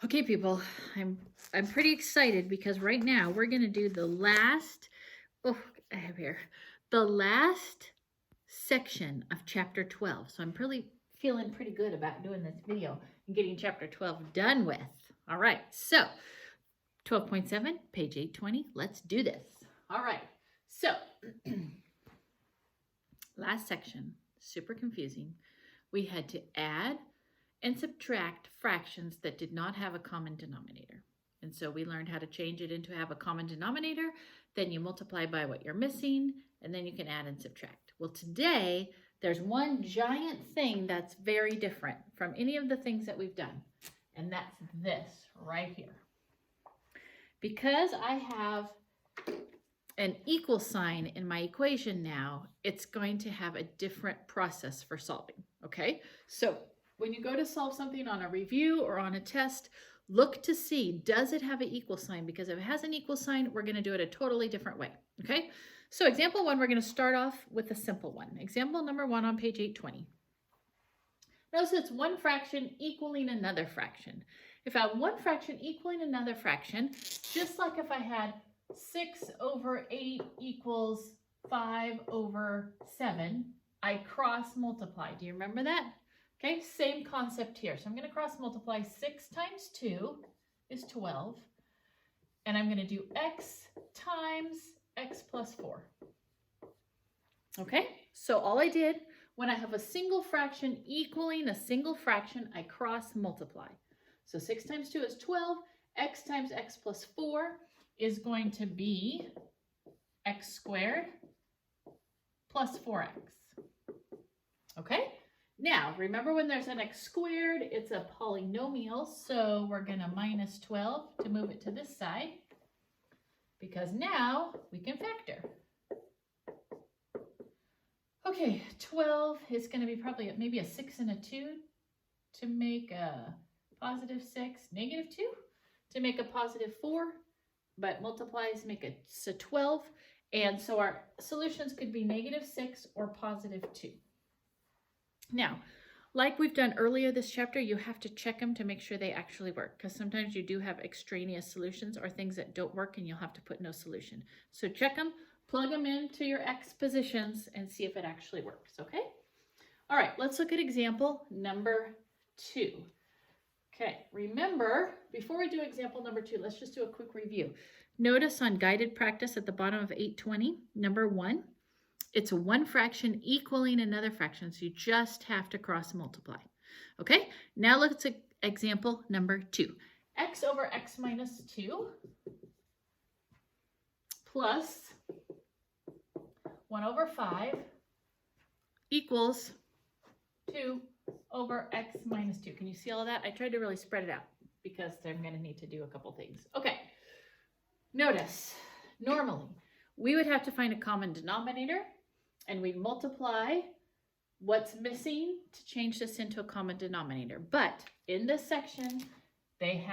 Okay, people, I'm pretty excited because right now we're gonna do the last, oh, I have here, the last section of chapter 12. So I'm really feeling pretty good about doing this video and getting chapter 12 done with. All right, so 12.7, page 820, let's do this. All right, so last section, super confusing. We had to add and subtract fractions that did not have a common denominator. And so we learned how to change it into have a common denominator. Then you multiply by what you're missing, and then you can add and subtract. Well, today, there's one giant thing that's very different from any of the things that we've done, and that's this right here. Because I have an equal sign in my equation now, it's going to have a different process for solving, okay? So when you go to solve something on a review or on a test, look to see, does it have an equal sign? Because if it has an equal sign, we're gonna do it a totally different way, okay? So example 1, we're gonna start off with a simple one. Example number 1 on page 820. Notice it's one fraction equaling another fraction. If I have one fraction equaling another fraction, just like if I had 6 over 8 equals 5 over 7, I cross multiply. Do you remember that? Okay, same concept here. So I'm going to cross multiply. 6 times 2 is 12. And I'm going to do x times x plus 4. Okay, so all I did, when I have a single fraction equaling a single fraction, I cross multiply. So 6 times 2 is 12. X times x plus 4 is going to be x squared plus 4x. Okay? Now, remember when there's an x squared, it's a polynomial, so we're going to minus 12 to move it to this side, because now we can factor. Okay, 12 is going to be probably maybe a 6 and a 2 to make a positive 6, negative 2 to make a positive 4, but multiplies make it a 12, and so our solutions could be negative 6 or positive 2. Now, like we've done earlier this chapter, you have to check them to make sure they actually work, because sometimes you do have extraneous solutions or things that don't work and you'll have to put no solution. So check them, plug them into your x positions and see if it actually works, okay? All right, let's look at example number 2. Okay, remember, before we do example number 2, let's just do a quick review. Notice on guided practice at the bottom of 820, number 1, it's one fraction equaling another fraction, so you just have to cross multiply. Okay, now let's example number 2. X over x minus 2 plus 1 over 5 equals 2 over x minus 2. Can you see all of that? I tried to really spread it out because I'm going to need to do a couple things. Okay, notice, normally, we would have to find a common denominator, and we multiply what's missing to change this into a common denominator. But in this section, they have